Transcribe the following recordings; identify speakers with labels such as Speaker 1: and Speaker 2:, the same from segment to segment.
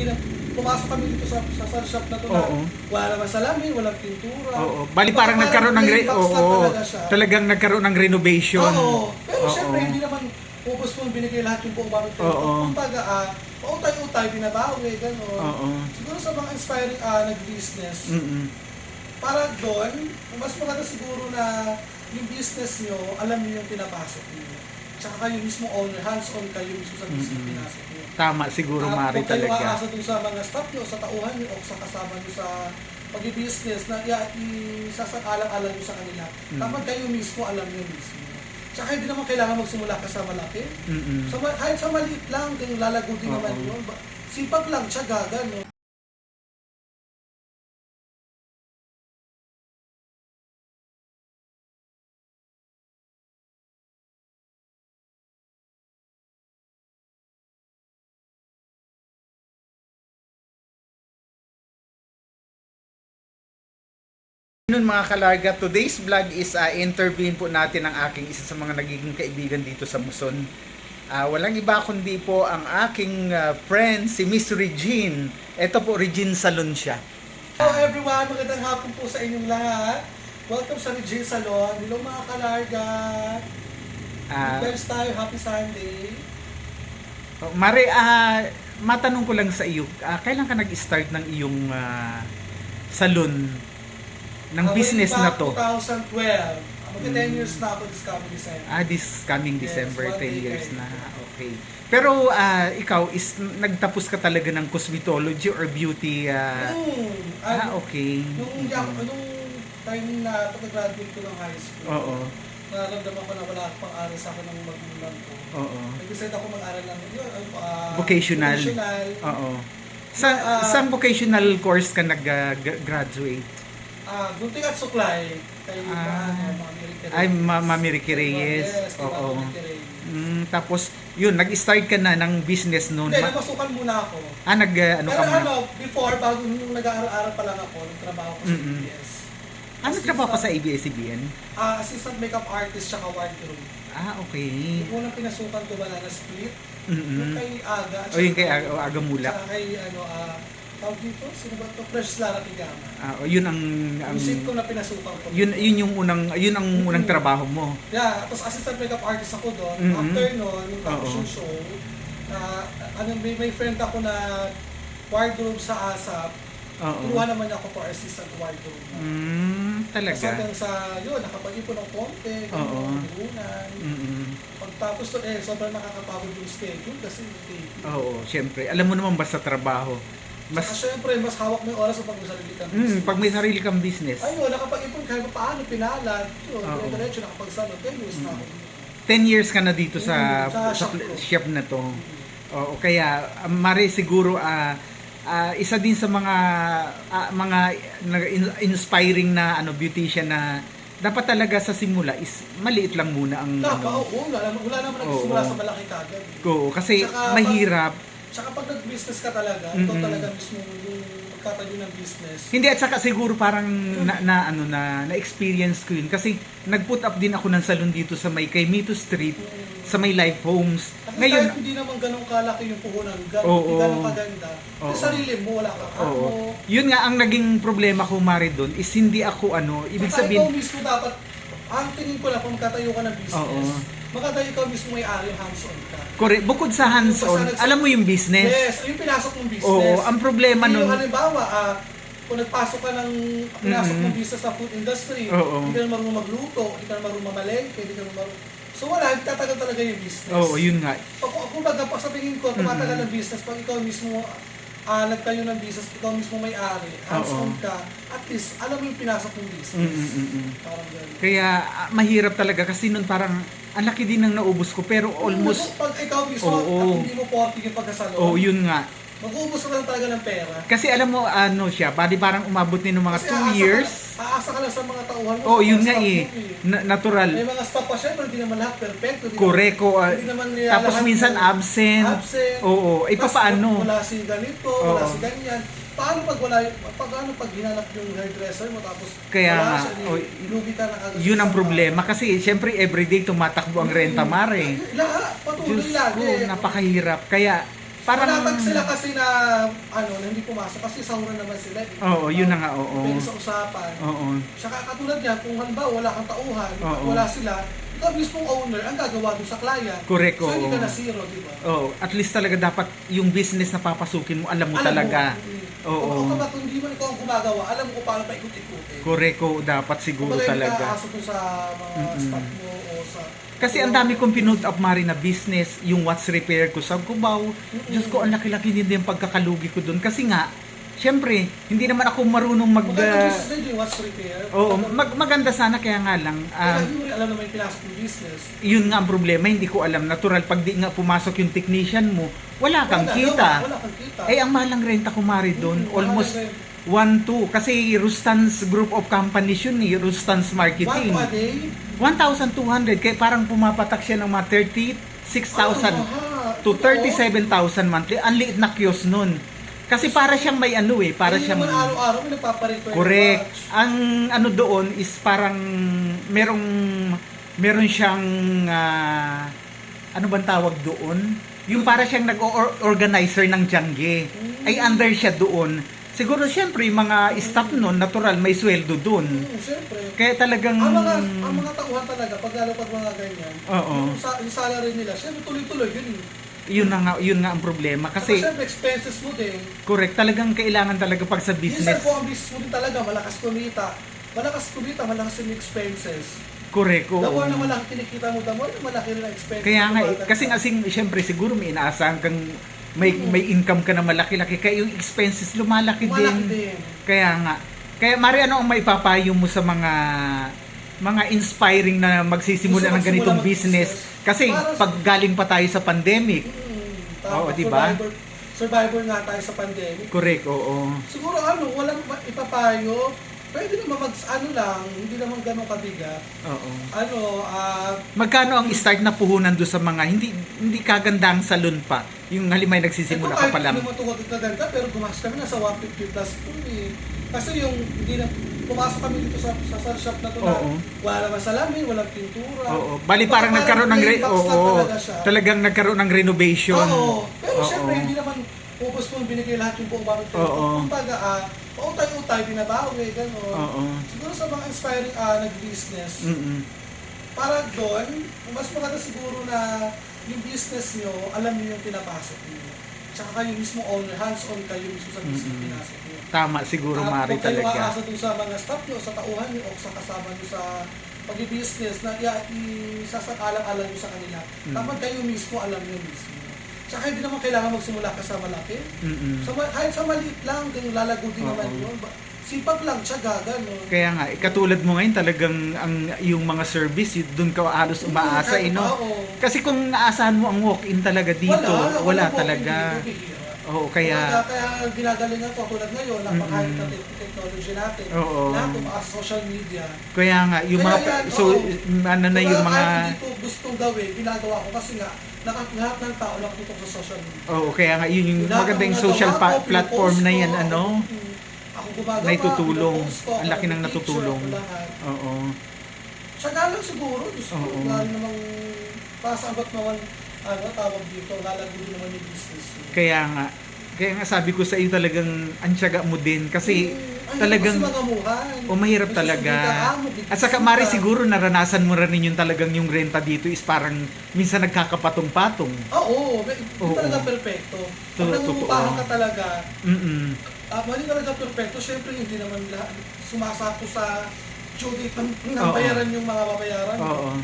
Speaker 1: hindi na pumasok kami dito sa shop na to na wala naman salamin, walang pintura.
Speaker 2: Oo. Bali parang nagkaroon ng talagang nagkaroon ng renovation.
Speaker 1: Oo. Pero syempre hindi naman ubos mo binigay lahat yung buong gamit. Kumbaga, pautay-utay, binabaong gano'n. Siguro sa mga inspiring nag-business, para doon, mas maganda siguro na yung business nyo, alam niyo yung pinapasok niyo. Tsaka kayo mismo owner, hands-on kayo mismo sa business pinasok niyo.
Speaker 2: Tama, siguro Mari talaga.
Speaker 1: Kung kayo aasa dun sa mga staff niyo, sa tauhan niyo, o sa kasama niyo sa pag-business na isasang-alang-alang niyo sa kanila. Dapat kayo mismo, alam niyo mismo. Tsaka hindi naman kailangan magsimula ka sa malaki. Kahit sa maliit lang, kung lalago din naman yun. Sipag lang, tiyaga, gano'n.
Speaker 2: Noon mga kalarga, today's vlog is interviewin po natin ang aking isa sa mga nagiging kaibigan dito sa Muson. Walang iba kundi po ang aking friend, si Miss Regine. Ito po, Regine Salon siya.
Speaker 1: Hello everyone, magandang hapon po sa inyong lahat. Welcome sa Regine Salon. Hello mga kalarga. Best tayo, happy Sunday.
Speaker 2: Mari, matanong ko lang sa iyo, kailan ka nag-start ng iyong salon? Ng business na to?
Speaker 1: 2012. Magka 10 years na ako this coming December.
Speaker 2: This coming December, 10 years na. Okay. Pero ikaw, nagtapos ka talaga ng cosmetology or beauty? Okay.
Speaker 1: Nung time na pag-graduate ko ng high school, naramdaman ko na wala akong pang-aral sa akin ng magulang ko. Nag-decide ako mag-aral ng
Speaker 2: vocational. Saan vocational course ka nag-graduate?
Speaker 1: Gunting at suklay.
Speaker 2: Mami Ricky Reyes.
Speaker 1: Yes,
Speaker 2: Oo. Tapos, yun, nag-start ka na ng business noon.
Speaker 1: Hindi, napasukan muna ako. Before, bago nung nag-aaral pa lang ako, nagtrabaho ko sa ABS.
Speaker 2: Ano trabaho pa sa ABS-CBN?
Speaker 1: Assistant makeup artist tsaka wardrobe.
Speaker 2: Okay.
Speaker 1: Yung unang pinasukan ko, Banana Split. Yung kay Aga.
Speaker 2: Yung kay Aga Mulak.
Speaker 1: Tsaka kay, tawag dito, sino ba ito? Fresh Lara Tigama.
Speaker 2: Yun ang
Speaker 1: yung ko na pinasukan ko.
Speaker 2: Yun ang unang trabaho mo.
Speaker 1: Yeah, tapos assistant makeup artist ako doon. After noon, yung fashion show, may friend ako na wardrobe sa ASAP. Kinuha naman niya ako for assistant wardrobe.
Speaker 2: Talaga?
Speaker 1: Tapos hanggang sa, yun, nakapag-ipon ng konti, bilunan. Pagtapos to, sobrang nakakapagod yung schedule kasi
Speaker 2: syempre. Alam mo naman ba sa trabaho?
Speaker 1: Siyempre, mas hawak mo yung oras pag may sarili kang business.
Speaker 2: Pag may sarili kang business.
Speaker 1: Ayun, nakapag-ipon kahit paano, pinalad. Yun, diretso nakapag-salon. 10 years na ako.
Speaker 2: 10 years ka na dito sa shop na to. Kaya, Mari, siguro, isa din sa mga inspiring na beautician na dapat talaga sa simula is maliit lang muna ang
Speaker 1: wala naman nagsimula sa malaki kagad.
Speaker 2: Kasi mahirap.
Speaker 1: Tsaka pag nag-business ka talaga, ikaw talaga mismo yung magtatayo ng business.
Speaker 2: Hindi, at saka siguro parang na-experience ko yun. Kasi nag-put up din ako ng salon dito sa may kay Mito Street, sa may Life Homes.
Speaker 1: Kasi ngayon, hindi naman ganun kalaki yung puhunan, hindi ganun kaganda. Sa sarili mo, wala ka.
Speaker 2: Yun nga, ang naging problema ko, Mari, doon is hindi ako ibig sabihin...
Speaker 1: Ikaw mismo dapat, ang tingin ko lang kung magtatayo ka ng business, maganda ikaw mismo may ari, hands-on ka.
Speaker 2: Correct. Bukod sa hands-on, alam mo yung business.
Speaker 1: Yes, yung pinasok mong business.
Speaker 2: Ang problema nun...
Speaker 1: Yung halimbawa, kung nagpasok ka ng pinasok mong business sa food industry, hindi ka na marunong magluto, hindi ka na marunong mamalengke, hindi ka na marunong... So wala, tatagal talaga yung business.
Speaker 2: Yun nga.
Speaker 1: Kung baga, sa tingin ko, tumatagal ng business, pag ikaw mismo nagtayo ng business, ikaw mismo may-ari, hands-on ka, at least, alam mo yung pinasok ng business. Parang gano'n.
Speaker 2: Kaya, mahirap talaga kasi nun parang, ang laki din ng naubos ko, pero almost...
Speaker 1: Pag ikaw mismo, at hindi mo 40 yung pagkasalon,
Speaker 2: yun nga.
Speaker 1: mag-uubos ka lang talaga ng pera.
Speaker 2: Kasi alam mo, siya, parang umabot din ng mga 2 years.
Speaker 1: Aasa ka lang sa mga tauhan mo.
Speaker 2: Yun nga natural.
Speaker 1: May mga staff pa siya, pero hindi naman lahat perfecto.
Speaker 2: Correct. Tapos minsan absent. Paano?
Speaker 1: Wala si ganito, wala si ganyan. Paano pag hinanap yung hairdresser mo tapos wala siya, lugi ka na agad.
Speaker 2: Yun ang problema kasi syempre everyday tumatakbo ang renta, Mare.
Speaker 1: Lahat, patuloy lagi.
Speaker 2: Napakahirap. Kaya Parang
Speaker 1: Panatag sila kasi na na hindi pumasok kasi sahuran naman sila.
Speaker 2: Oo, yun na nga, oo.
Speaker 1: Depende sa usapan.
Speaker 2: Oo.
Speaker 1: Saka katulad niya, kung halimbawa wala kang tauhan,
Speaker 2: Oo.
Speaker 1: wala sila, ikaw mismong owner ang gagawa doon sa client.
Speaker 2: Correct,
Speaker 1: So hindi
Speaker 2: oo.
Speaker 1: ka na zero, di ba?
Speaker 2: Oh, at least talaga dapat yung business na papasukin mo, alam mo talaga. Oo.
Speaker 1: Kung kapag hindi man ikaw ang gumagawa, alam mo kung paano pa ikot-ikutin.
Speaker 2: Correct, oo, dapat siguro
Speaker 1: Kumbaga,
Speaker 2: talaga.
Speaker 1: Kumbaga, doon sa mga staff mo o sa...
Speaker 2: Kasi ang dami kong pinood up Mari na business, yung watch repair ko sa Cubao. Diyos ko, ang laki-laki din yung pagkakalugi ko doon. Kasi nga, syempre, hindi naman ako marunong
Speaker 1: Maganda business din yung watch repair.
Speaker 2: Oo, maganda sana kaya nga lang.
Speaker 1: Kaya hindi mo rin alam naman yung pinasok yung business.
Speaker 2: Yun nga ang problema, hindi ko alam. Natural, pag di nga pumasok yung technician mo, wala kang kita.
Speaker 1: Wala kang kita.
Speaker 2: Eh, ang mahalang renta ko Mari doon, almost
Speaker 1: mahal
Speaker 2: 1-2. Kasi Rustan's group of companies yun eh, Rustan's Marketing.
Speaker 1: 1 a day?
Speaker 2: 1,200, kaya parang pumapatak siya ng mga 36,000 to 37,000 monthly. Ang liit na kiosk nun. Kasi para siyang may ano eh, para
Speaker 1: Hindi
Speaker 2: siyang...
Speaker 1: naman araw-araw may nagpaparepair.
Speaker 2: Correct. Ang ano doon is parang meron siyang ano bang tawag doon? Yung para siyang nag-organizer ng Jangge. Ay under siya doon. Siguro siyempre yung mga staff noon, natural may sweldo doon.
Speaker 1: Siyempre.
Speaker 2: Kaya talagang
Speaker 1: Ang mga tauhan talaga pag mga ganyan.
Speaker 2: Oo.
Speaker 1: Yung salary nila, siyempre tuloy-tuloy yun.
Speaker 2: yun nga ang problema kasi
Speaker 1: Siyempre expenses mo din.
Speaker 2: correct, talagang kailangan talaga pag sa
Speaker 1: Minsan
Speaker 2: business.
Speaker 1: po ang business mo din talaga malakas kumita. Malakas yung expenses.
Speaker 2: Correct, oo.
Speaker 1: The more na malaki kinikita mo, the more na malaki rin ang expenses.
Speaker 2: Kaya nga,
Speaker 1: na
Speaker 2: kasi siyempre siguro may inaasahan kang may income ka na malaki-laki, kaya yung expenses lumalaki din. Kaya nga. Kaya Mari, ano ang maipapayo mo sa mga inspiring na magsisimula ng ganitong business? Kasi pag galing pa tayo sa pandemic. Oo, di ba?
Speaker 1: Survivor nga tayo sa pandemic.
Speaker 2: Correct, oo.
Speaker 1: Siguro walang ipapayo. Pwede naman lang, hindi naman ganun kabigat.
Speaker 2: Oo.
Speaker 1: Magkano
Speaker 2: ang start na puhunan do sa mga hindi kagandang salon pa? Yung halimay nagsisimula ka pa lang.
Speaker 1: Hindi naman tungkol na ganda, pero gumastos kami nasa 150 plus po eh. Kasi yung hindi na pumasok kami dito sa shop na to na wala naman salamin, walang pintura.
Speaker 2: Oo. Bali parang nagkaroon ng talagang nagkaroon ng renovation.
Speaker 1: Oo. Pero syempre hindi naman ubos mo binigay lahat yung buong bakit. Kumbaga, pautay-utay, binabawi, gano'n. Siguro sa mga inspiring nag-business, para doon, mas maganda siguro na yung business nyo, alam niyo yung pinapasok niyo. Tsaka kayo mismo owner, hands-on kayo mismo sa business pinasok niyo.
Speaker 2: Tama, siguro Mari
Speaker 1: talaga. Kung kayo aasa doon sa mga staff nyo, sa tauhan nyo, o sa kasama nyo sa pag-business na isasakalang-alam nyo sa kanila. Dapat kayo mismo alam nyo mismo. Tsaka hindi naman kailangan magsimula ka sa malaki. Kahit sa maliit lang, lalago din naman yun. Sipag lang, tiyaga, gano'n.
Speaker 2: Kaya nga, katulad mo ngayon talagang yung mga service, doon ka halos umaasa, Kasi kung naasahan mo ang walk-in talaga dito, wala talaga. Oo, kaya
Speaker 1: ginagalingan ko tulad ngayon, napakahit na technology natin. Lahat umaasa social media.
Speaker 2: Kaya nga, yung mga yung mga
Speaker 1: hindi ko gustong gawin, ginagawa ko kasi nga lahat ng tao nakatutok sa social media.
Speaker 2: Oo, kaya nga yun yung magandang social platform na yan,
Speaker 1: Ako gumagawa,
Speaker 2: natutulong. Ang laki ng natutulong. Oo.
Speaker 1: Tsaga lang siguro, gusto ko namang pasagot naman tawag dito, lalago din naman yung business.
Speaker 2: Kaya nga sabi ko sa iyo talagang ang tiyaga mo din kasi talagang mahirap talaga. At saka Mari, siguro naranasan mo rin yung talagang yung renta dito is parang minsan nagkakapatong-patong.
Speaker 1: Oo, hindi talaga perfecto. Pag nangungupahan ka talaga, mali talaga perfecto. Syempre hindi naman sumasako sa due date ng bayaran yung mga babayaran.
Speaker 2: Oo.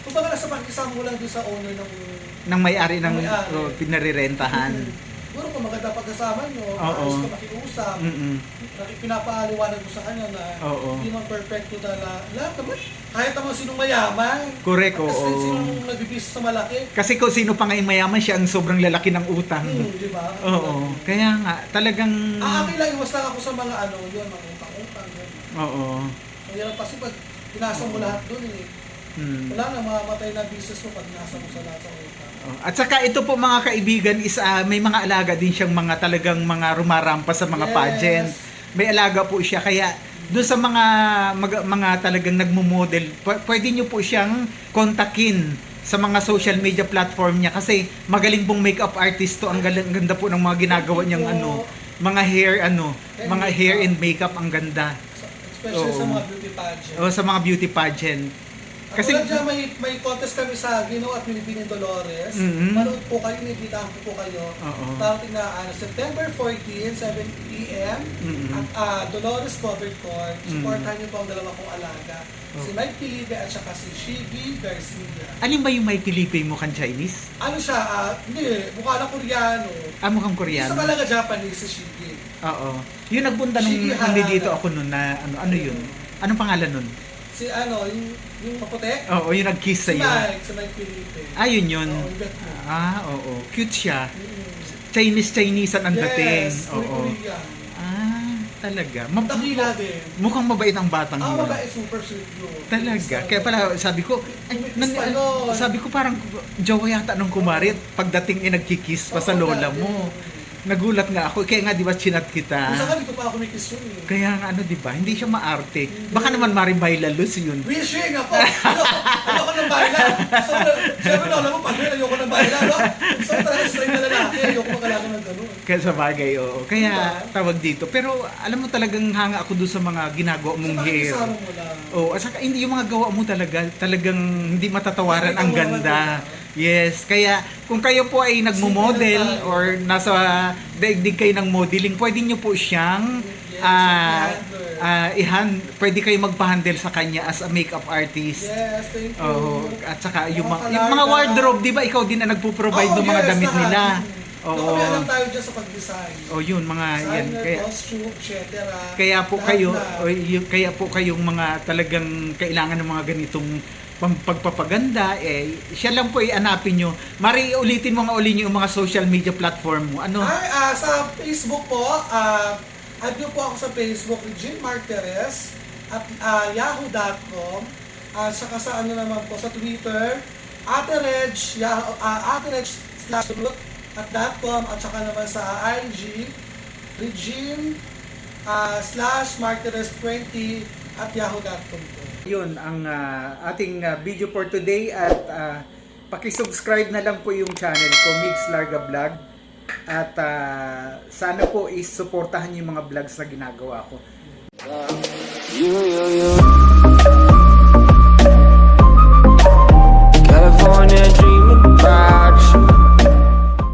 Speaker 1: Kumbaga nasa pakisama mo lang doon sa owner
Speaker 2: ng may-ari ng pinarirentahan.
Speaker 1: Siguro kung maganda pagkasama nyo, ayos ka makiusap, pinapaaliwanag mo sa kanya na hindi man perfecto na lahat naman, kahit naman sinong mayaman.
Speaker 2: Correct,
Speaker 1: Kasi sinong nag-business sa malaki.
Speaker 2: Kasi kung sino pa nga yung mayaman, siya ang sobrang lalaki ng utang.
Speaker 1: Di ba?
Speaker 2: Oo. Kaya nga, talagang...
Speaker 1: Akin lang, iwas lang ako sa mga yun, mga utang-utang.
Speaker 2: Oo.
Speaker 1: Mayroon kasi pag pinasa mo lahat dun wala na, mamamatay na business mo pag nasa mo sa lahat sa utang.
Speaker 2: At saka ito po mga kaibigan is may mga alaga din siyang mga talagang mga rumarampa sa mga pageant. May alaga po siya kaya doon sa mga talagang nagmo-model, pwede niyo po siyang kontakin sa mga social media platform niya kasi magaling pong makeup artist to. Ang ganda po ng mga ginagawa niyang mga hair mga hair and makeup, ang ganda.
Speaker 1: Especially sa
Speaker 2: Oo.
Speaker 1: mga beauty pageant.
Speaker 2: O sa mga beauty pageant.
Speaker 1: Kasi
Speaker 2: Kasi
Speaker 1: dyan, may contest kami sa Ginoo at Pilipinang Dolores.
Speaker 2: Mhm.
Speaker 1: Manood po kayo, inibitahan ko po kayo.
Speaker 2: Oo.
Speaker 1: Darating na September 14, 7 p.m.
Speaker 2: Mhm.
Speaker 1: At Dolores Covered Court.
Speaker 2: Mhm.
Speaker 1: Supportahan niyo po ang dalawa kong alaga. Si
Speaker 2: Oh.
Speaker 1: Mike Felipe at saka si Shiggy Garcia.
Speaker 2: alin ba yung may Felipe mo kan Chinese?
Speaker 1: Ano siya? Hindi, mukha na Koreano.
Speaker 2: Mukhang
Speaker 1: Isa
Speaker 2: Koreano.
Speaker 1: talaga Japanese si Shiggy.
Speaker 2: Oo. Yung nagpunta nung
Speaker 1: Shigi
Speaker 2: hindi
Speaker 1: Harada.
Speaker 2: dito ako nun na ano yun? Anong pangalan nun?
Speaker 1: Si yung maputi?
Speaker 2: Oo, yung nag-kiss
Speaker 1: Si
Speaker 2: sa'yo.
Speaker 1: Mike Felipe.
Speaker 2: Yun.
Speaker 1: Oo, yung bet mo.
Speaker 2: Oo. Cute siya.
Speaker 1: Mm.
Speaker 2: Chinese ang dating.
Speaker 1: Yes,
Speaker 2: Oo.
Speaker 1: Korean.
Speaker 2: Talaga.
Speaker 1: Takila din.
Speaker 2: Mukhang mabait ang batang yun.
Speaker 1: Babae, super sweet yun.
Speaker 2: Talaga. Kaya pala sabi ko,
Speaker 1: Espanyol.
Speaker 2: sabi ko parang jowa yata nung kumarit pagdating nagkikiss pa sa
Speaker 1: Oo,
Speaker 2: lola
Speaker 1: dati.
Speaker 2: mo. Nagulat nga ako. Kaya nga di ba chinat kita.
Speaker 1: Minsan ka dito pa ako may kiss yun eh.
Speaker 2: Kaya nga di ba? Hindi siya maarte. Baka naman Maribay Lalus yun.
Speaker 1: Wishing ako! Ayoko ng bailan. Siyempre na alam mo, pag ayoko ng bailan, no? So talaga straight na lalaki, ayoko magalaga ng gano'n.
Speaker 2: Kaya sa bagay, oo. Kaya
Speaker 1: Diba?
Speaker 2: tawag dito. Pero alam mo talagang hanga ako doon sa mga ginagawa mong
Speaker 1: Sa
Speaker 2: hair.
Speaker 1: pakisama mo lang.
Speaker 2: Oo, at saka hindi yung mga gawa mo talagang hindi matatawaran ang ganda. Yes, kaya kung kayo po ay nagmo-model or nasa daigdig kayo ng modeling, pwede nyo po siyang pwede kayo magpa-handle sa kanya as a makeup artist.
Speaker 1: Yes, thank you.
Speaker 2: Oo, at saka yung
Speaker 1: Mga
Speaker 2: mga
Speaker 1: kalarga.
Speaker 2: wardrobe, di ba ikaw din ang nagpo-provide ng mga damit nila?
Speaker 1: Oo. Kami alam tayo dyan sa pag-design.
Speaker 2: Yun, mga yan.
Speaker 1: Designer, costume, etc.
Speaker 2: Kaya po
Speaker 1: Lahat
Speaker 2: kayo,
Speaker 1: na.
Speaker 2: kaya po kayong mga talagang kailangan ng mga ganitong pagpapaganda, siya lang po i-anapin nyo. Mari, ulitin mo nga yung mga social media platform mo. Ano?
Speaker 1: Sa Facebook po, add nyo po ako sa Facebook, Regine Marquez, at yahoo.com, saka sa naman po, sa Twitter, @reg/root at .com, at saka naman sa IG, Regine/Marquez20 at yahoo.com po.
Speaker 2: Yun ang ating video for today, at paki-subscribe na lang po yung channel ko, Mix Larga Vlog, at sana po is supportahan yung mga vlogs na ginagawa ko.